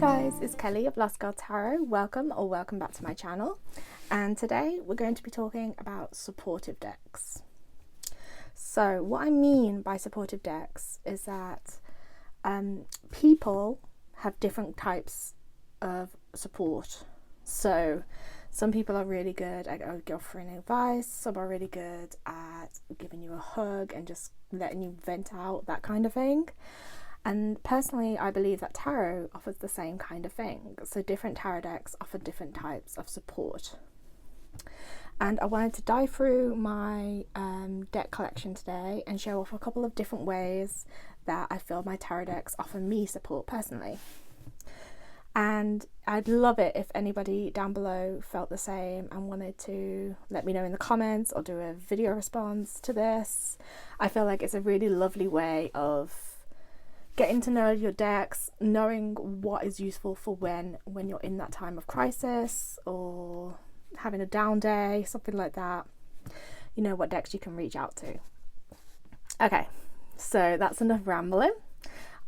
guys, it's Kelly of Lost Girl Tarot. Welcome back to my channel, and today we're going to be talking about supportive decks. So what I mean by supportive decks is that people have different types of support. So some people are really good at offering advice, some are really good at giving you a hug and just letting you vent out, that kind of thing. And personally, I believe that tarot offers the same kind of thing. So different tarot decks offer different types of support. And I wanted to dive through my deck collection today and show off a couple of different ways that I feel my tarot decks offer me support personally. And I'd love it if anybody down below felt the same and wanted to let me know in the comments or do a video response to this. I feel like it's a really lovely way of getting to know your decks, knowing what is useful for when you're in that time of crisis or having a down day, something like that. You know what decks you can reach out to. Okay, so that's enough rambling.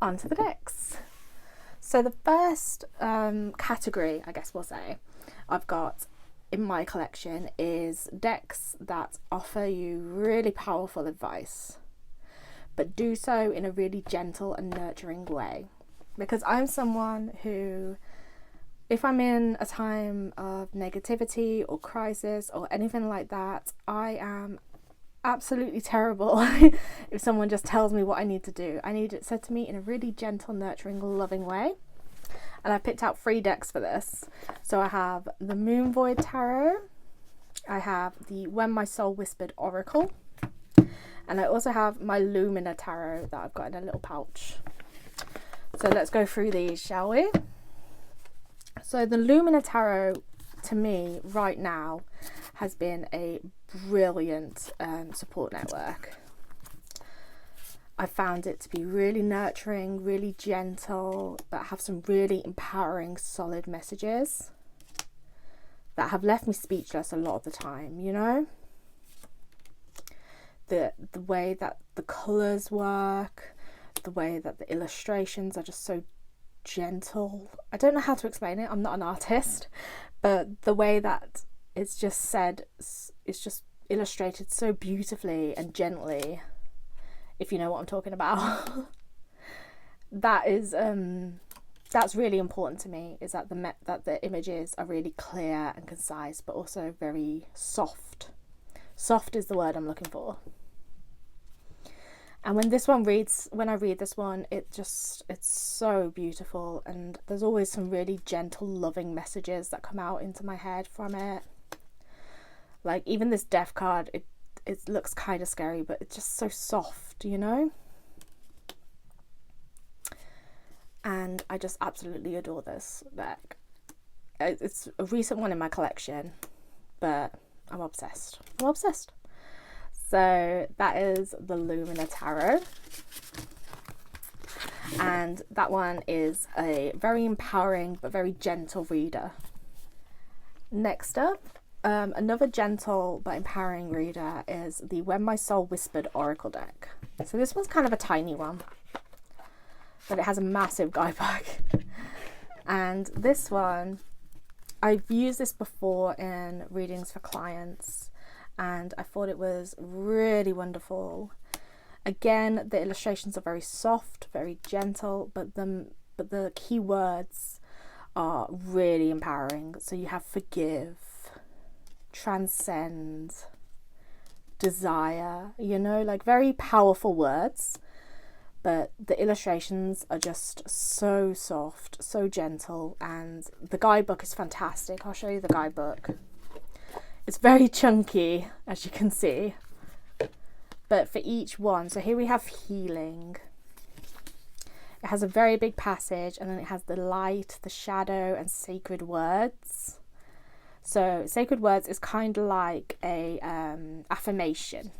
On to the decks. So the first category, I guess we'll say, I've got in my collection is decks that offer you really powerful advice, but do so in a really gentle and nurturing way. Because I'm someone who, if I'm in a time of negativity or crisis or anything like that, I am absolutely terrible if someone just tells me what I need to do. I need it said to me in a really gentle, nurturing, loving way. And I picked out 3 decks for this. So I have the Moon Void Tarot, I have the When My Soul Whispered Oracle, and I also have my Lumina Tarot that I've got in a little pouch. So let's go through these, shall we? So the Lumina Tarot, to me, right now, has been a brilliant support network. I found it to be really nurturing, really gentle, but have some really empowering, solid messages that have left me speechless a lot of the time, you know? The way that the colours work, the way that the illustrations are just so gentle. I don't know how to explain it, I'm not an artist, but the way that it's just said, it's just illustrated so beautifully and gently, if you know what I'm talking about. That is that's really important to me, is that the images are really clear and concise, but also very soft. Soft is the word I'm looking for. And when I read this one, it's so beautiful, and there's always some really gentle, loving messages that come out into my head from it. Like even this death card, it looks kind of scary, but it's just so soft, you know? And I just absolutely adore this deck. It's a recent one in my collection, but I'm obsessed. So that is the Lumina Tarot, and that one is a very empowering but very gentle reader. Next up, another gentle but empowering reader is the When My Soul Whispered Oracle deck. So this one's kind of a tiny one, but it has a massive guidebook. And this one, I've used this before in readings for clients, and I thought it was really wonderful. Again, the illustrations are very soft, very gentle, but the key words are really empowering. So you have forgive, transcend, desire, you know, like very powerful words, but the illustrations are just so soft, so gentle, and the guidebook is fantastic. I'll show you the guidebook. It's very chunky, as you can see, but for each one, so here we have healing. It has a very big passage, and then it has the light, the shadow, and sacred words. So sacred words is kind of like a affirmation.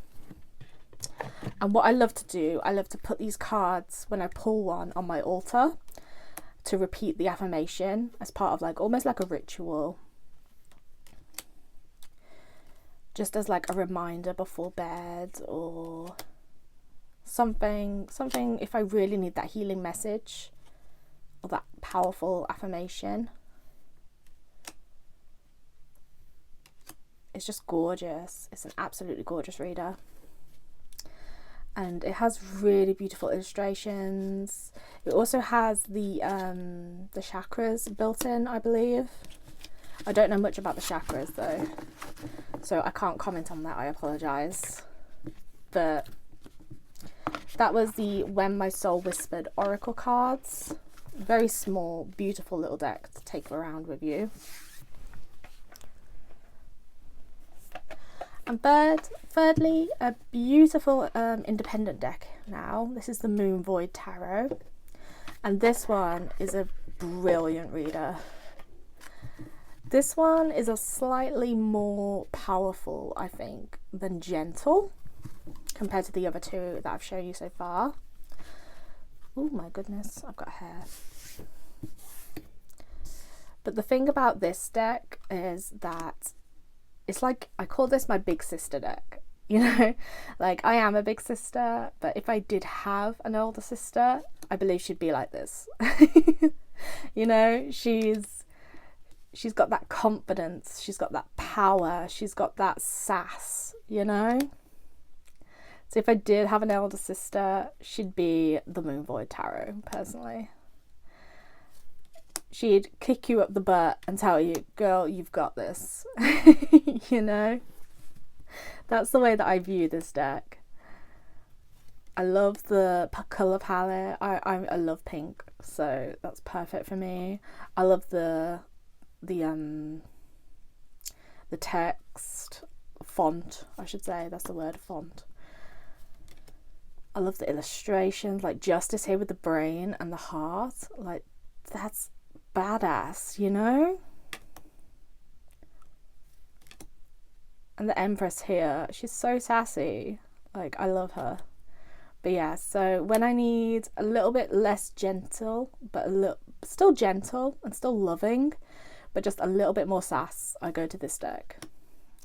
And what I love to do, I love to put these cards, when I pull one, on my altar to repeat the affirmation as part of like almost like a ritual. Just as like a reminder before bed, or something if I really need that healing message or that powerful affirmation. It's just gorgeous. It's an absolutely gorgeous reader. And it has really beautiful illustrations. It also has the chakras built in, I believe. I don't know much about the chakras though, so I can't comment on that, I apologise. But that was the When My Soul Whispered Oracle cards. Very small, beautiful little deck to take around with you. And thirdly, a beautiful independent deck now. This is the Moon Void Tarot. And this one is a brilliant reader. This one is a slightly more powerful, I think, than gentle compared to the other two that I've shown you so far. Oh my goodness, I've got hair. But the thing about this deck is that it's like, I call this my big sister deck. You know, like I am a big sister, but if I did have an older sister, I believe she'd be like this. You know, she's got that confidence, she's got that power, she's got that sass, you know. So if I did have an elder sister, she'd be the Moon Void Tarot, personally. She'd kick you up the butt and tell you, girl, you've got this. You know, that's the way that I view this deck. I love the colour palette. I love pink, so that's perfect for me. I love the text font, I should say, that's the word, font. I love the illustrations, like Justice here with the brain and the heart, like that's badass, you know. And the Empress here, she's so sassy, like I love her. But yeah, so when I need a little bit less gentle, but still gentle and still loving, but just a little bit more sass, I go to this deck.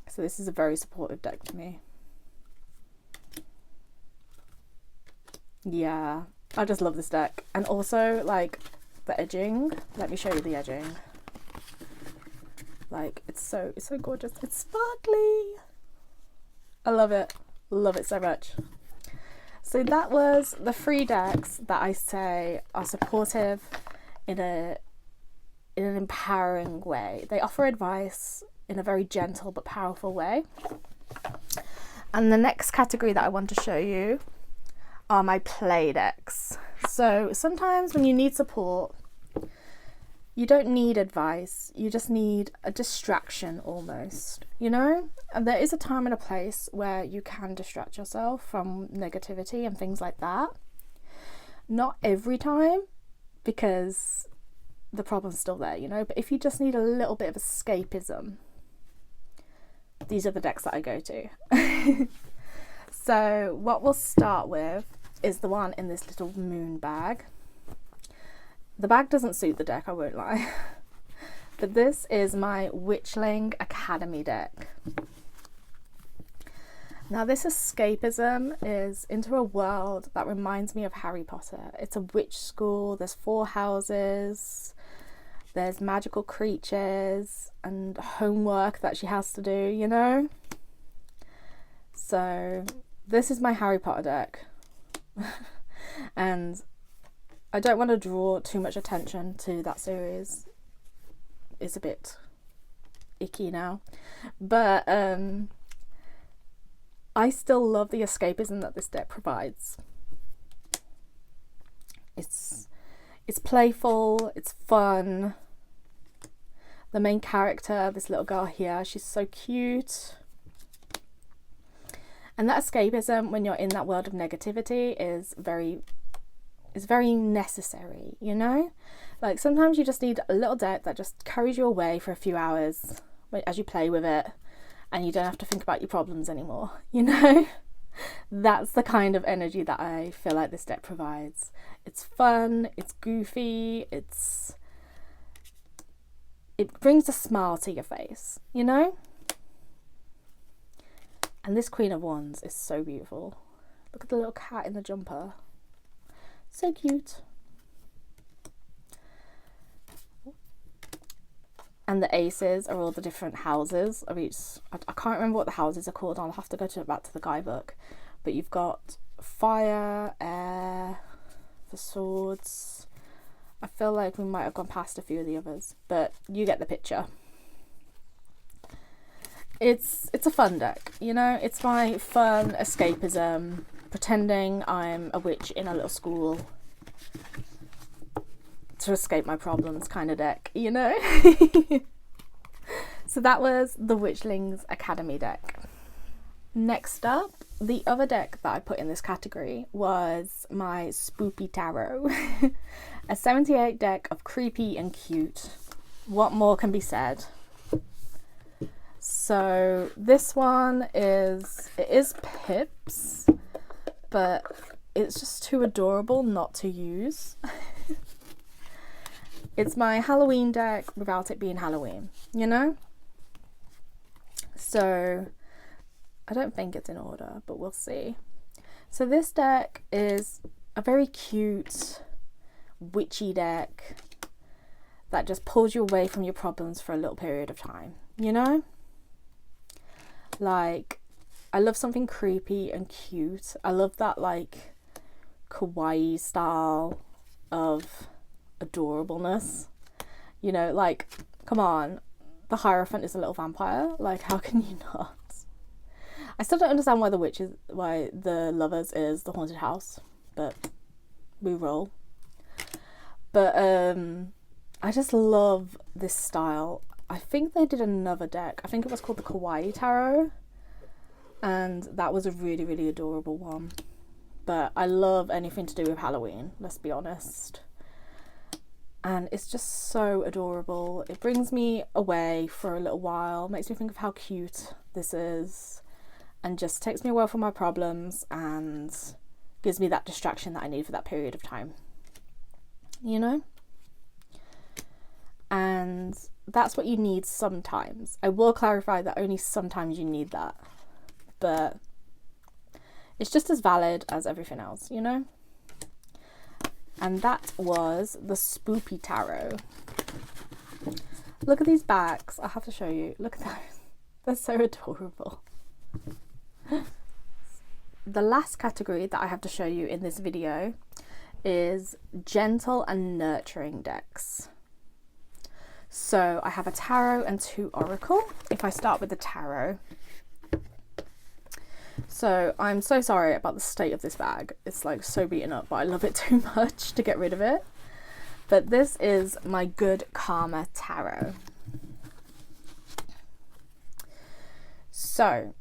So this is a very supportive deck to me. Yeah, I just love this deck. And also, like, the edging. Let me show you the edging. Like, it's so gorgeous. It's sparkly. I love it. Love it so much. So that was the 3 decks that I say are supportive in an empowering way. They offer advice in a very gentle but powerful way. And the next category that I want to show you are my play decks. So sometimes when you need support, you don't need advice, you just need a distraction almost, you know? And there is a time and a place where you can distract yourself from negativity and things like that. Not every time, because the problem's still there, you know? But if you just need a little bit of escapism, these are the decks that I go to. So what we'll start with is the one in this little moon bag. The bag doesn't suit the deck, I won't lie. But this is my Witchling Academy deck. Now this escapism is into a world that reminds me of Harry Potter. It's a witch school, there's 4 houses, there's magical creatures and homework that she has to do, you know? So this is my Harry Potter deck. And I don't want to draw too much attention to that series. It's a bit icky now. But I still love the escapism that this deck provides. It's playful, it's fun. The main character, this little girl here, she's so cute. And that escapism when you're in that world of negativity is very necessary, you know? Like sometimes you just need a little deck that just carries you away for a few hours as you play with it, and you don't have to think about your problems anymore, you know? That's the kind of energy that I feel like this deck provides. It's fun, it's goofy, it brings a smile to your face, you know? And this Queen of Wands is so beautiful. Look at the little cat in the jumper. So cute. And the aces are all the different houses of each. I can't remember what the houses are called. I'll have to go back to the guidebook. But you've got fire, air, the swords. I feel like we might have gone past a few of the others, but you get the picture. It's a fun deck, you know. It's my fun escapism, pretending I'm a witch in a little school to escape my problems kind of deck, you know. So that was the Witchlings Academy deck. Next up, the other deck that I put in this category was my Spoopy Tarot. A 78 deck of creepy and cute. What more can be said? So this one is Pips, but it's just too adorable not to use. It's my Halloween deck without it being Halloween, you know? So I don't think it's in order, but we'll see. So this deck is a very cute, witchy deck that just pulls you away from your problems for a little period of time, you know? Like, I love something creepy and cute. I love that, like, kawaii style of adorableness. You know, like, come on, the Hierophant is a little vampire. Like, how can you not? I still don't understand why the Lovers is the haunted house, but we roll. But I just love this style. I think they did another deck. I think it was called the Kawaii Tarot, and that was a really, really adorable one. But I love anything to do with Halloween, let's be honest. And it's just so adorable. It brings me away for a little while, makes me think of how cute this is, and just takes me away from my problems and gives me that distraction that I need for that period of time, you know? And that's what you need sometimes. I will clarify that only sometimes you need that, but it's just as valid as everything else, you know? And that was the Spoopy Tarot. Look at these backs. I have to show you. Look at those. They're so adorable. The last category that I have to show you in this video is gentle and nurturing decks. So I have a tarot and 2 oracle. If I start with the tarot. So I'm so sorry about the state of this bag. It's like so beaten up, but I love it too much to get rid of it. But this is my Good Karma Tarot. So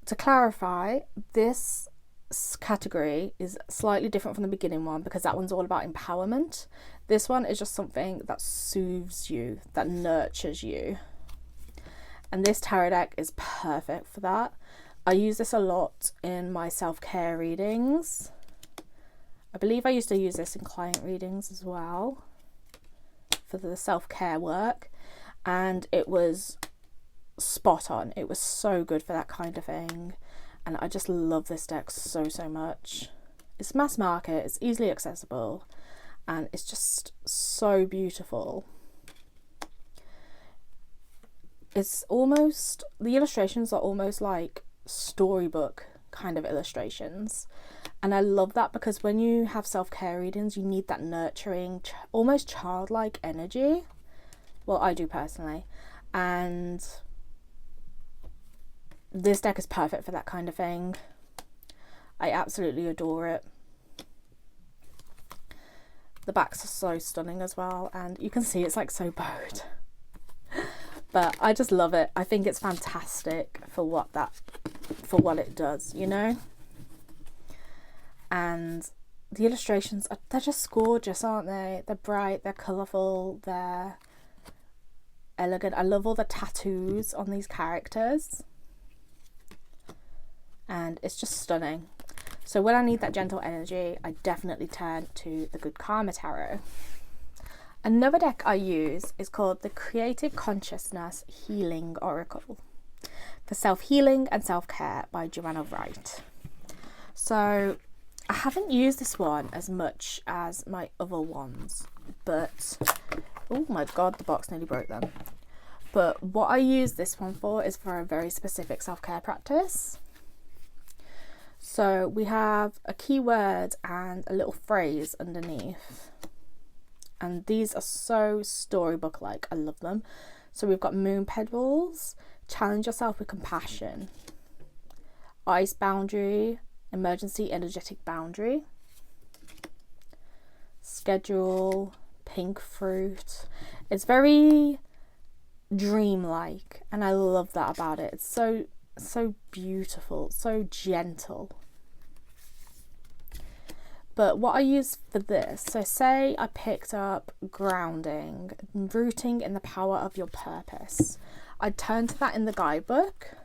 to clarify, this category is slightly different from the beginning one because that one's all about empowerment. This one is just something that soothes you, that nurtures you. And this tarot deck is perfect for that. I use this a lot in my self-care readings. I believe I used to use this in client readings as well for the self-care work. And it was spot on. It was so good for that kind of thing. And I just love this deck so, so much. It's mass market, it's easily accessible, and it's just so beautiful. It's almost, the illustrations are almost like storybook kind of illustrations, and I love that because when you have self-care readings, you need that nurturing, almost childlike energy. Well, I do personally, and this deck is perfect for that kind of thing. I absolutely adore it. The backs are so stunning as well, and you can see it's like so bowed. But I just love it. I think it's fantastic for what it does, you know? And the illustrations they're just gorgeous, aren't they? They're bright, they're colourful, they're elegant. I love all the tattoos on these characters. And it's just stunning. So when I need that gentle energy, I definitely turn to the Good Karma Tarot. Another deck I use is called the Creative Consciousness Healing Oracle for self-healing and self-care by Joanna Wright. So I haven't used this one as much as my other ones, but Oh my god, the box nearly broke then. But what I use this one for is for a very specific self-care practice. So we have a keyword and a little phrase underneath. And these are so storybook-like. I love them. So we've got moon petals, challenge yourself with compassion, ice boundary, emergency energetic boundary, schedule, pink fruit. It's very dreamlike, and I love that about it. It's so beautiful, so gentle. But what I use for this, so say I picked up grounding, rooting in the power of your purpose. I'd turn to that in the guidebook.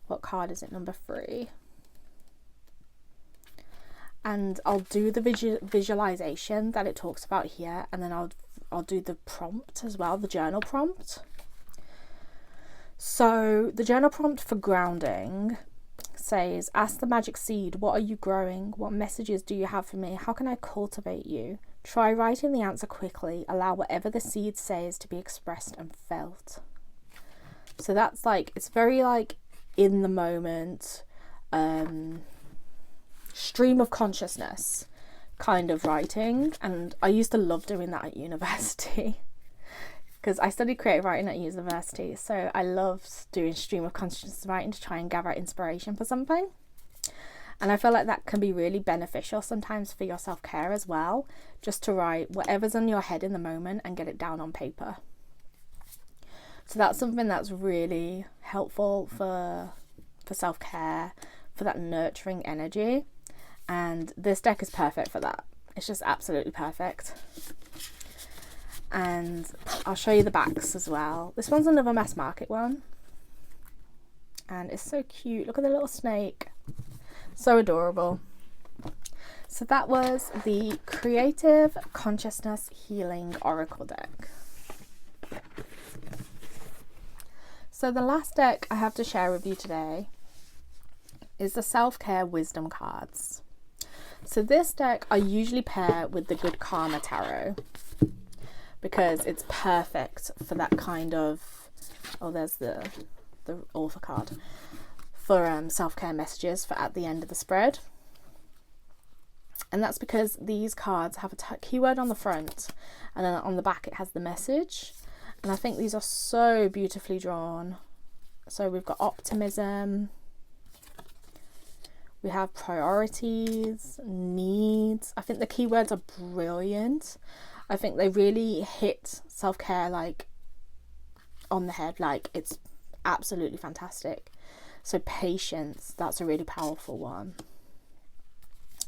What card is it? Number 3. And I'll do the visualization that it talks about here, and then I'll do the prompt as well, the journal prompt. So the journal prompt for grounding says, ask the magic seed, what are you growing? What messages do you have for me? How can I cultivate you? Try writing the answer quickly. Allow whatever the seed says to be expressed and felt. So that's like, it's very like in the moment, stream of consciousness kind of writing. And I used to love doing that at university because I studied creative writing at university, so I loved doing stream of consciousness writing to try and gather inspiration for something. And I feel like that can be really beneficial sometimes for your self-care as well, just to write whatever's on your head in the moment and get it down on paper. So that's something that's really helpful for self-care, for that nurturing energy. And this deck is perfect for that. It's just absolutely perfect. And I'll show you the backs as well. This one's another Mass Market one. And it's so cute. Look at the little snake. So adorable. So that was the Creative Consciousness Healing Oracle deck. So the last deck I have to share with you today is the Self-Care Wisdom cards. So this deck I usually pair with the Good Karma Tarot, because it's perfect for that kind of, oh, there's the author card, for self-care messages for at the end of the spread. And that's because these cards have a keyword on the front, and then on the back it has the message. And I think these are so beautifully drawn. So we've got optimism, we have priorities, needs. I think the keywords are brilliant. I think they really hit self-care like on the head. Like, it's absolutely fantastic. So patience, that's a really powerful one.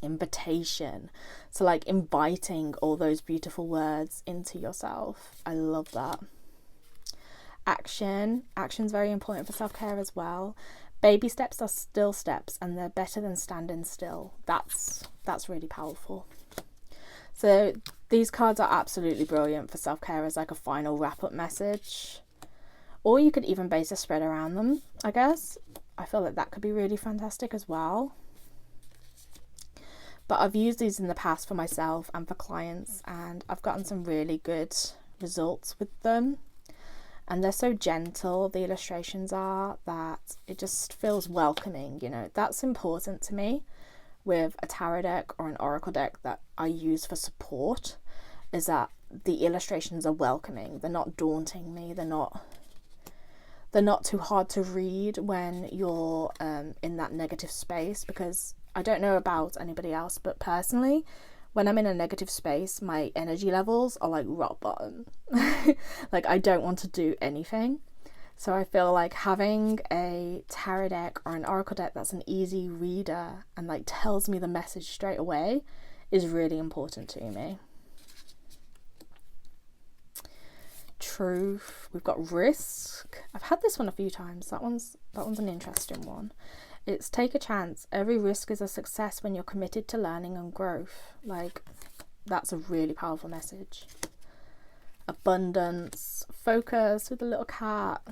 Invitation, so like inviting all those beautiful words into yourself. I love that. Action's very important for self-care as well. Baby steps are still steps, and they're better than standing still. That's really powerful. So these cards are absolutely brilliant for self-care as like a final wrap-up message. Or you could even base a spread around them, I guess. I feel like that could be really fantastic as well. But I've used these in the past for myself and for clients, and I've gotten some really good results with them. And they're so gentle, the illustrations are, that it just feels welcoming, you know. That's important to me with a tarot deck or an oracle deck that I use for support, is that the illustrations are welcoming. They're not daunting me. They're not too hard to read when you're in that negative space, because I don't know about anybody else, but personally, when I'm in a negative space, my energy levels are like rock bottom. Like, I don't want to do anything. So I feel like having a tarot deck or an oracle deck that's an easy reader and like tells me the message straight away is really important to me. Truth. We've got risk. I've had this one a few times. That one's an interesting one. It's take a chance. Every risk is a success when you're committed to learning and growth. Like, that's a really powerful message. Abundance. Focus with the little cat.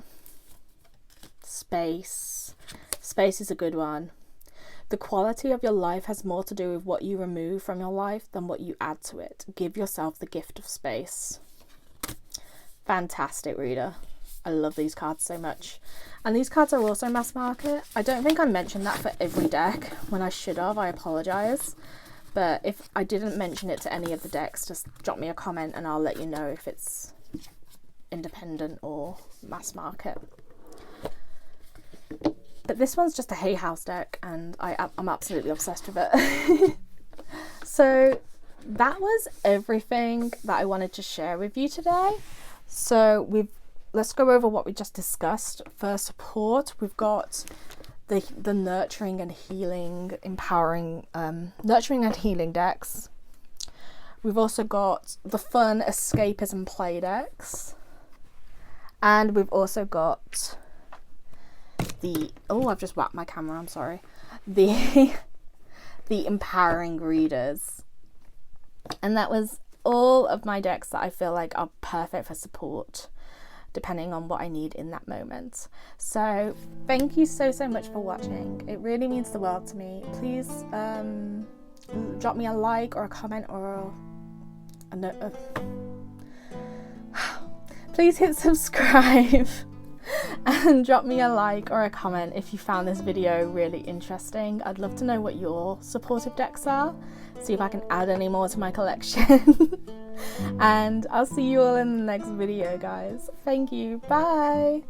Space. Space is a good one. The quality of your life has more to do with what you remove from your life than what you add to it. Give yourself the gift of space. fantastic reader. I love these cards so much. And these cards are also mass market. I don't think I mentioned that for every deck. When I should have, I apologise. But if I didn't mention it to any of the decks, just drop me a comment and I'll let you know if it's independent or mass market. But this one's just a Hay House deck and I'm absolutely obsessed with it. So that was everything that I wanted to share with you today. So let's go over what we just discussed. For support, we've got the nurturing and healing, empowering, nurturing and healing decks. We've also got the fun escapism play decks. And we've also got I've just whacked my camera, I'm sorry. The empowering readers. And that was all of my decks that I feel like are perfect for support, depending on what I need in that moment. So thank you so much for watching. It really means the world to me. Please drop me a like or a comment or please hit subscribe and drop me a like or a comment if you found this video really interesting. I'd love to know what your supportive decks are, see if I can add any more to my collection. And I'll see you all in the next video, guys. Thank you. Bye.